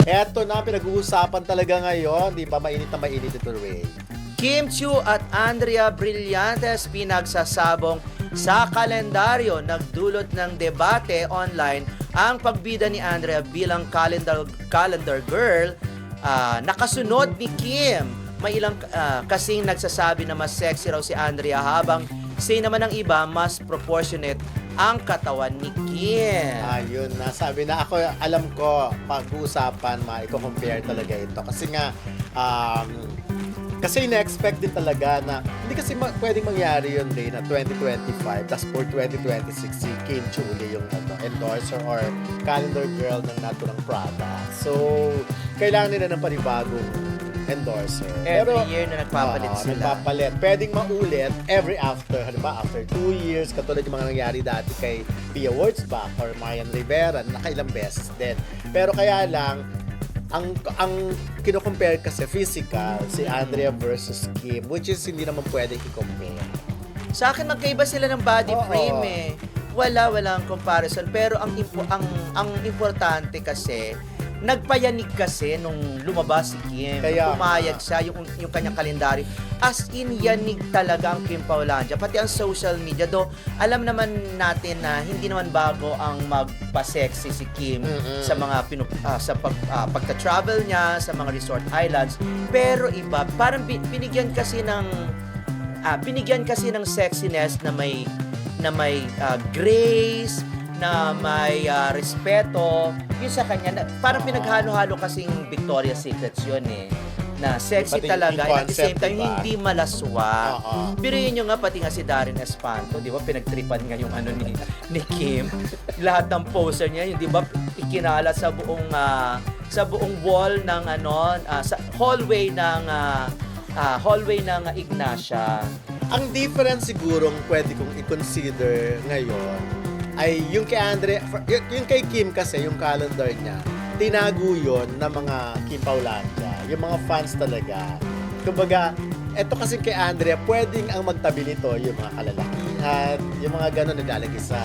Eto na, pinag-uusapan talaga ngayon. Di ba, mainit na mainit ito, Ray. Kim Chiu at Andrea Brillantes pinagsasabong sa kalendaryo. Nagdulot ng debate online ang pagbida ni Andrea bilang calendar girl. Nakasunod ni Kim. May ilang kasing nagsasabi na mas sexy raw si Andrea, habang say naman ng iba mas proportionate ang katawan ni Kim. Ayun na, sabi na ako, alam ko, pag-uusapan, i-compare talaga ito. Kasi nga, kasi ina-expect din talaga na, hindi kasi pwedeng mangyari yun, Ray, na 2025, tapos for 2026, si Kim Chiu uli yung endorser or calendar girl ng naturang product. So, kailangan nila ng panibagong endorser. Every year na nagpapalit sila. Nagpapalit. Pwedeng maulit every after, halimbawa after 2 years, katulad yung mga nangyari dati kay Pia Wurtzbach or Marian Rivera, nakailang beses din. Pero kaya lang, ang kino-compare kasi physical, si Andrea versus Kim, which is hindi naman pwedeng i-compare. Sa akin, magkaiba sila ng body frame eh. Walang comparison. Pero ang importante kasi, nagpayanig kasi nung lumabas si Kim. Kaya, pumayag siya, yung kanyang kalendaryo. As in, yanig talaga ang Kim Paulandia. Pati ang social media. Do, alam naman natin na hindi naman bago ang magpa-sexy si Kim sa mga pagta-travel niya, sa mga resort islands. Pero iba, parang binigyan kasi ng sexiness na may grace, na may respeto, yun sa kanya. Parang pinaghalo-halo kasing Victoria's Secrets yun eh. Na sexy Pati talaga, yung at the same concept, time, diba? hindi malaswa. Pero yun yung nga, pati nga si Darren Espanto, di ba, pinagtripan nga yung ni Kim. Lahat ng poster niya, yung di ba, ikinala sa buong wall ng sa hallway ng Ignacia. Ang difference sigurong pwede kong i-consider ngayon ay yung kay Andrea, yung kay Kim kasi, yung calendar niya, tinago yun ng mga Kim Paulandia, yung mga fans talaga. Kumbaga, eto kasi kay Andrea, pwedeng ang magtabi nito yung mga kalalakihan, yung mga gano'n naglalagay sa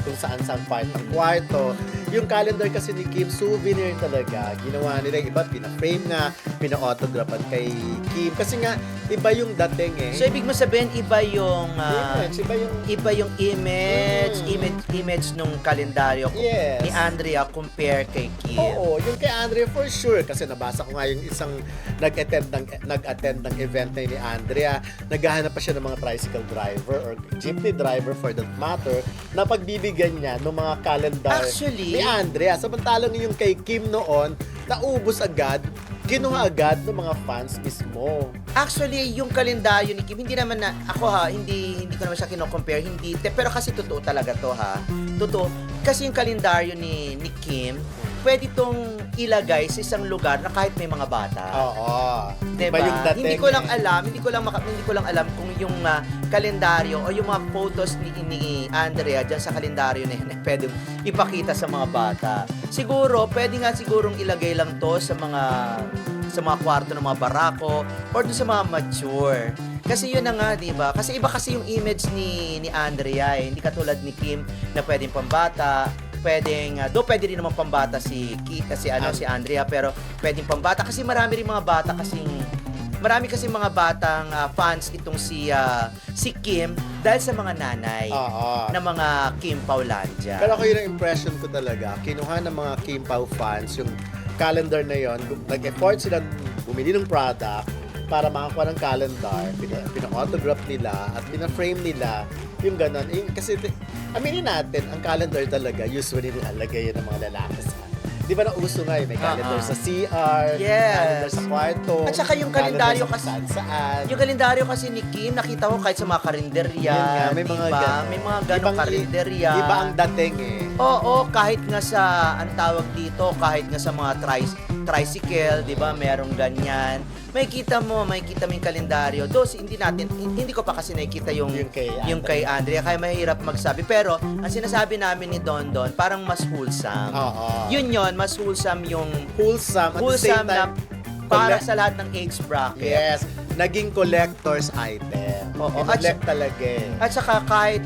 kung saan-saan part ng kwarto. Yung calendar kasi ni Kim, souvenir talaga. Ginawa nila yung iba, pina-frame nga, pina-autographan kay Kim. Kasi nga, iba yung dating eh. So, ibig mo sabihin, iba yung image nung kalendaryo Yes. ni Andrea compare kay Kim. Oo, yung kay Andrea for sure. Kasi nabasa ko nga yung isang nag-attend ng event na yun ni Andrea. Naghahanap pa siya ng mga tricycle driver or jeepney driver for that matter na pagbibigyan niya ng mga calendar Actually, ni Andrea. Samantalang yung kay Kim noon, naubos agad, kinuha agad ng mga fans mismo. Actually, yung kalendaryo ni Kim, hindi naman na, hindi ko naman siya kino-compare, pero kasi totoo talaga to Totoo. Kasi yung kalendaryo ni Kim, pwede itong ilagay sa isang lugar na kahit may mga bata. Oo. Diba? Iba yung dating. Hindi ko lang alam kung yung kalendaryo o yung mga photos ni Andrea dyan sa kalendaryo na yun, pwede ipakita sa mga bata. Pwede nga sigurong ilagay lang to sa mga kwarto ng mga barako or doon sa mga mature. Kasi yun na nga, di ba? Kasi iba kasi yung image ni Andrea eh. Hindi katulad ni Kim na pwedeng pambata, pwede rin naman pambata si Andrea, pero pwedeng pambata kasi marami rin mga bata kasi mga batang fans itong si Kim dahil sa mga nanay na mga Kim Paulandia. Pero ako yun ang impression ko talaga. Kinuha ng mga Kim Pao fans yung calendar na yon, nag-effort sila bumili ng product para makakuha ng calendar, pina-autograph nila at pina-frame nila yung ganon. Kasi aminin natin, ang calendar talaga usually nilalagay yun ng mga lalaki sa. Di ba nauso nga yun? May calendar sa CR, calendar sa kwarto, at saka yung kalendaryo kasi saan. Yung kalendaryo kasi ni Kim, nakita ko kahit sa mga karinderya, may mga diba? ganon. May mga ganong karinderya. Iba ang dating eh. Oo, kahit nga sa, ang tawag dito, kahit nga sa mga tricycle, di ba, merong ganyan. Makikita mo yung kalendaryo. Hindi ko pa kasi nakikita yung kay Andrea, kaya mahirap magsabi. Pero, ang sinasabi namin ni Don, parang mas wholesome. Yun, mas wholesome yung wholesome at the same time, na para sa lahat ng age bracket. Yes, naging collector's item. Oo, collect talaga eh. At saka kahit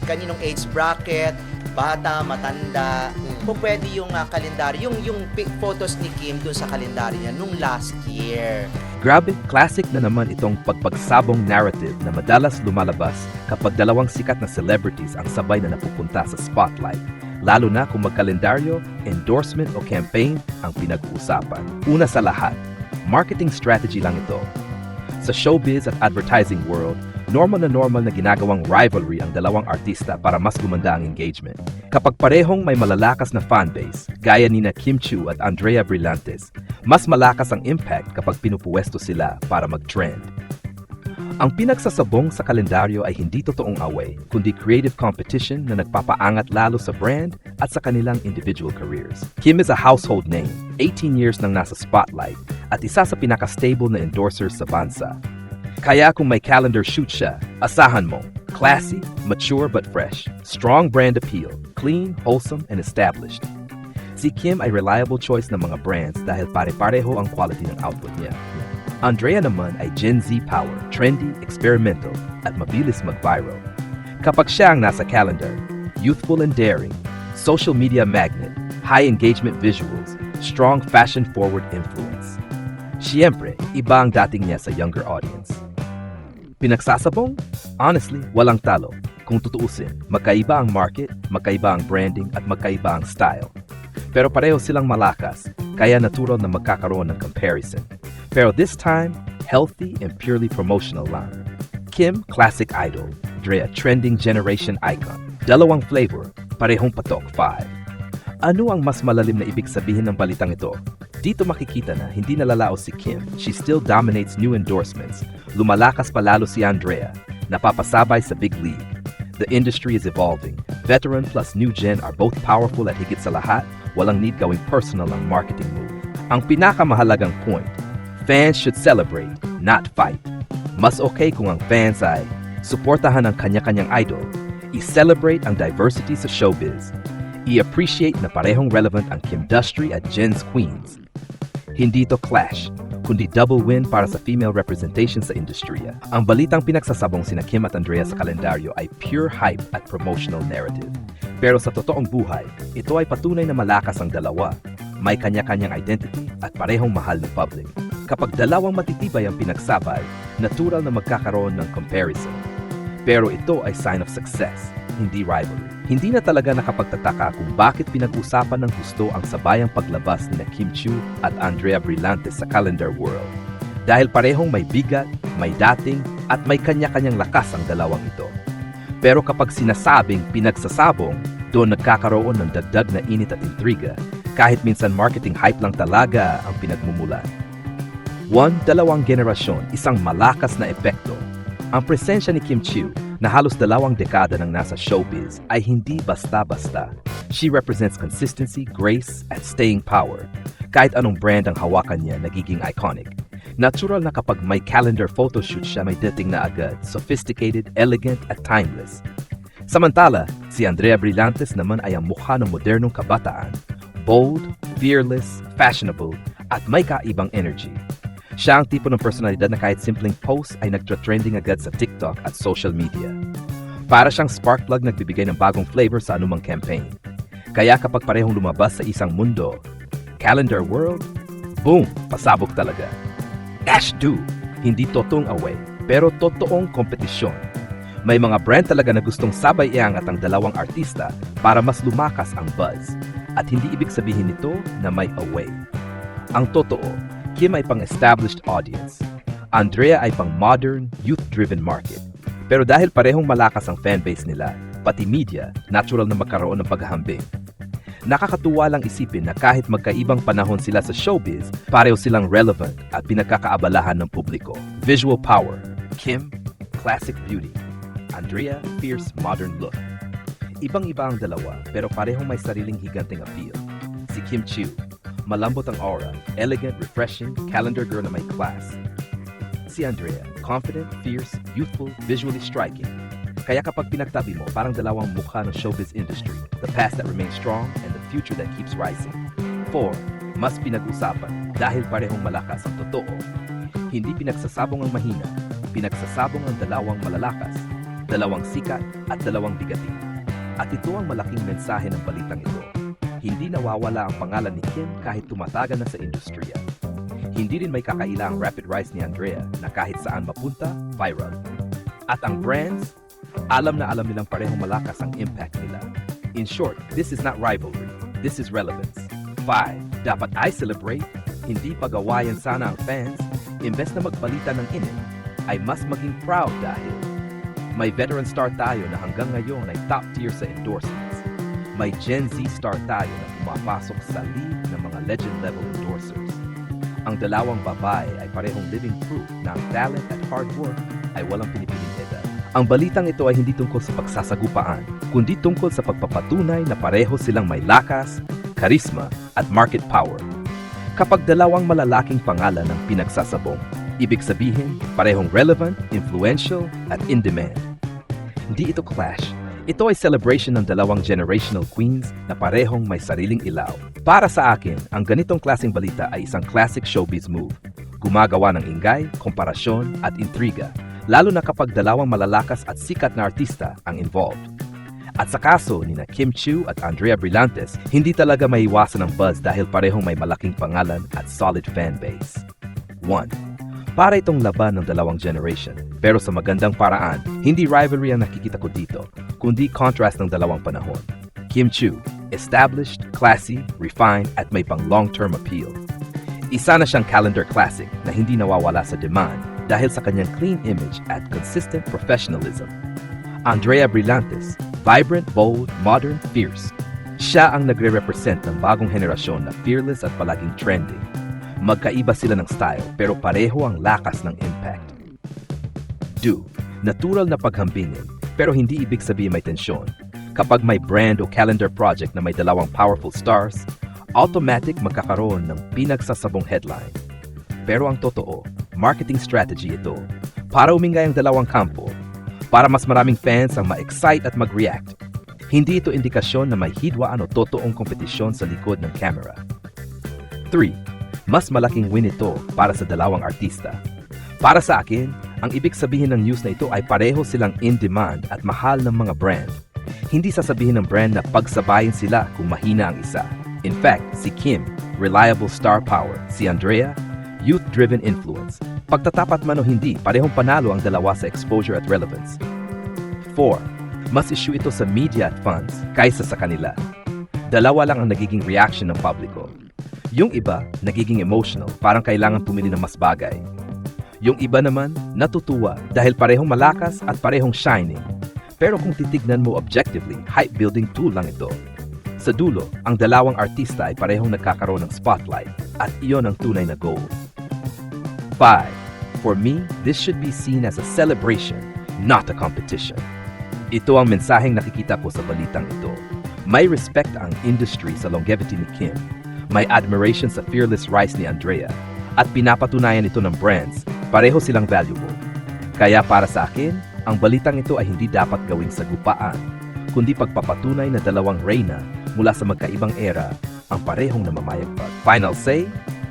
kaninong age bracket, bata, matanda, po pwede yung kalendaryo, yung photos ni Kim dun sa kalendaryo niya nung last year. Grabe, classic na naman itong pagpagsabong narrative na madalas lumalabas kapag dalawang sikat na celebrities ang sabay na napupunta sa spotlight. Lalo na kung magkalendaryo, endorsement o campaign ang pinag-uusapan. Una sa lahat, marketing strategy lang ito. Sa showbiz at advertising world, normal na ginagawang rivalry ang dalawang artista para mas gumanda ang engagement. Kapag parehong may malalakas na fanbase, gaya ni na Kim Chiu at Andrea Brillantes, mas malakas ang impact kapag pinupuwesto sila para mag-trend. Ang pinagsasabong sa kalendaryo ay hindi totoong away, kundi creative competition na nagpapaangat lalo sa brand at sa kanilang individual careers. Kim is a household name, 18 years nang nasa spotlight, at isa sa pinaka-stable na endorsers sa bansa. Kaya kung may calendar shoot siya, asahan mo, classy, mature but fresh, strong brand appeal, clean, wholesome, and established. Si Kim ay reliable choice ng mga brands dahil pare-pareho ang quality ng output niya. Andrea naman ay Gen Z power, trendy, experimental, at mabilis mag-viral. Kapag siya ang nasa calendar, youthful and daring, social media magnet, high engagement visuals, strong fashion-forward influence. Siyempre, iba ang dating niya sa younger audience. Pinagsasabong? Honestly, walang talo. Kung tutuusin, magkaiba ang market, magkaiba ang branding, at magkaiba ang style. Pero pareho silang malakas, kaya natural na magkakaroon ng comparison. Pero this time, healthy and purely promotional lang. Kim, classic idol. Drea, trending generation icon. Dalawang flavor, parehong patok 5. Ano ang mas malalim na ibig sabihin ng balitang ito? Dito makikita na hindi nalalaos si Kim. She still dominates new endorsements. Lumalakas palalo si Andrea. Napapasabay sa big league. The industry is evolving. Veteran plus new gen are both powerful at higit sa lahat, walang need gawing personal ang marketing move. Ang pinakamahalagang point, fans should celebrate, not fight. Mas okay kung ang fans ay suportahan ang kanya-kanyang idol, i-celebrate ang diversity sa showbiz, i-appreciate na parehong relevant ang Kimdustry at Gen's Queens. Hindi to clash, kundi double win para sa female representation sa industriya. Ang balitang pinagsasabong sina Kim at Andrea sa kalendaryo ay pure hype at promotional narrative. Pero sa totoong buhay, ito ay patunay na malakas ang dalawa. May kanya-kanyang identity at parehong mahal ng public. Kapag dalawang matitibay ang pinagsabay, natural na magkakaroon ng comparison. Pero ito ay sign of success, hindi rivalry. Hindi na talaga nakapagtataka kung bakit pinag-usapan ng gusto ang sabayang paglabas ni Kim Chiu at Andrea Brillantes sa calendar world. Dahil parehong may bigat, may dating, at may kanya-kanyang lakas ang dalawang ito. Pero kapag sinasabing pinagsasabong, doon nagkakaroon ng dagdag na init at intriga, kahit minsan marketing hype lang talaga ang pinagmumulan. 1, 2 generasyon, isang malakas na epekto. Ang presensya ni Kim Chiu na halos 2 dekada nang nasa showbiz ay hindi basta-basta. She represents consistency, grace, at staying power. Kahit anong brand ang hawakan niya, nagiging iconic. Natural na kapag may calendar photoshoot siya, may dating na agad, sophisticated, elegant, at timeless. Samantala, si Andrea Brillantes naman ay ang mukha ng modernong kabataan. Bold, fearless, fashionable, at may kaibang energy. Siya ang tipo ng personalidad na kahit simpleng post ay nagtra-trending agad sa TikTok at social media. Para siyang spark plug nagbibigay ng bagong flavor sa anumang campaign. Kaya kapag parehong lumabas sa isang mundo, calendar world, boom, pasabog talaga. Ash do, hindi totoong away, pero totoong kompetisyon. May mga brand talaga na gustong sabay iangat ang dalawang artista para mas lumakas ang buzz. At hindi ibig sabihin nito na may away. Ang totoo, Kim ay pang-established audience. Andrea ay pang-modern, youth-driven market. Pero dahil parehong malakas ang fanbase nila, pati media, natural na magkaroon ng paghahambing. Nakakatuwa lang isipin na kahit magkaibang panahon sila sa showbiz, pareho silang relevant at pinagkakaabalahan ng publiko. Visual power, Kim, classic beauty. Andrea, fierce modern look. Ibang-iba ang dalawa pero parehong may sariling higanting appeal. Si Kim Chiu, malambot ang aura, elegant, refreshing, calendar girl na may class. Si Andrea, confident, fierce, youthful, visually striking. Kaya kapag pinagtabi mo, parang dalawang mukha ng showbiz industry, the past that remains strong and the future that keeps rising. 4, mas pinag-usapan dahil parehong malakas ang totoo. Hindi pinagsasabong ang mahina, pinagsasabong ang dalawang malalakas, dalawang sikat at dalawang bigatin. At ito ang malaking mensahe ng balitang ito. hindi nawawala ang pangalan ni Kim kahit tumatagal na sa industriya. Hindi rin may kakaila ang rapid rise ni Andrea na kahit saan mapunta, viral. At ang brands, alam na alam nilang parehong malakas ang impact nila. In short, this is not rivalry. This is relevance. 5. Dapat I celebrate, hindi pagawayan sana ang fans, imbes na magbalita ng init, ay mas maging proud dahil may veteran star tayo na hanggang ngayon ay top tier sa endorsements. May Gen Z star tayo na pumapasok sa league ng mga legend-level endorsers. Ang dalawang babae ay parehong living proof na ang talent at hard work ay walang pinipiling edad. Ang balitang ito ay hindi tungkol sa pagsasagupaan, kundi tungkol sa pagpapatunay na pareho silang may lakas, karisma, at market power. Kapag dalawang malalaking pangalan ang pinagsasabong, ibig sabihin, parehong relevant, influential, at in-demand. Hindi ito clash. Ito ay celebration ng dalawang generational queens na parehong may sariling ilaw. Para sa akin, ang ganitong klaseng balita ay isang classic showbiz move. Gumagawa ng ingay, komparasyon, at intriga, lalo na kapag dalawang malalakas at sikat na artista ang involved. At sa kaso ni na Kim Chiu at Andrea Brillantes, hindi talaga maiwasan ang buzz dahil parehong may malaking pangalan at solid fanbase. 1. Para itong laban ng dalawang generation, pero sa magandang paraan, hindi rivalry ang nakikita ko dito, kundi contrast ng dalawang panahon. Kim Chiu, established, classy, refined, at may pang long-term appeal. Isa na siyang calendar classic na hindi nawawala sa demand dahil sa kanyang clean image at consistent professionalism. Andrea Brillantes, vibrant, bold, modern, fierce. Siya ang nagre-represent ng bagong henerasyon na fearless at palaging trending. Magkaiba sila ng style pero pareho ang lakas ng impact. 2. Natural na paghambingin pero hindi ibig sabihin may tensyon. Kapag may brand o calendar project na may dalawang powerful stars, automatic magkakaroon ng pinagsasabong headline. Pero ang totoo, marketing strategy ito para umingay ang dalawang kampo, para mas maraming fans ang ma-excite at mag-react. Hindi ito indikasyon na may hidwaan o totoong kompetisyon sa likod ng camera. 3. Mas malaking win ito para sa dalawang artista. Para sa akin, ang ibig sabihin ng news na ito ay pareho silang in-demand at mahal ng mga brand. Hindi sasabihin ng brand na pagsabayin sila kung mahina ang isa. In fact, si Kim, reliable star power. Si Andrea, youth-driven influence. Pagtatapat man o hindi, parehong panalo ang dalawa sa exposure at relevance. 4. Mas issue ito sa media at fans kaysa sa kanila. Dalawa lang ang nagiging reaction ng publiko. Yung iba, nagiging emotional, parang kailangan pumili ng mas bagay. Yung iba naman, natutuwa dahil parehong malakas at parehong shining. Pero kung titignan mo objectively, hype-building tool lang ito. Sa dulo, ang dalawang artista ay parehong nagkakaroon ng spotlight at iyon ang tunay na goal. 5. For me, this should be seen as a celebration, not a competition. Ito ang mensaheng nakikita ko sa balitang ito. May respect ang industry sa longevity ni Kim. May admiration sa fearless rise ni Andrea at pinapatunayan ito ng brands, pareho silang valuable. Kaya para sa akin, ang balitang ito ay hindi dapat gawing sagupaan, kundi pagpapatunay na dalawang reyna mula sa magkaibang era ang parehong namamayagpag. Final say,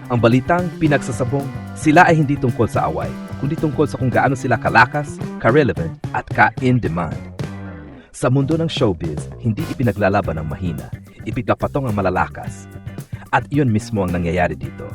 ang balitang pinagsasabong, sila ay hindi tungkol sa away, kundi tungkol sa kung gaano sila kalakas, ka-relevant at ka-in-demand. Sa mundo ng showbiz, hindi ipinaglalaban ang mahina, ipinapatong ang malalakas. At iyon mismo ang nangyayari dito.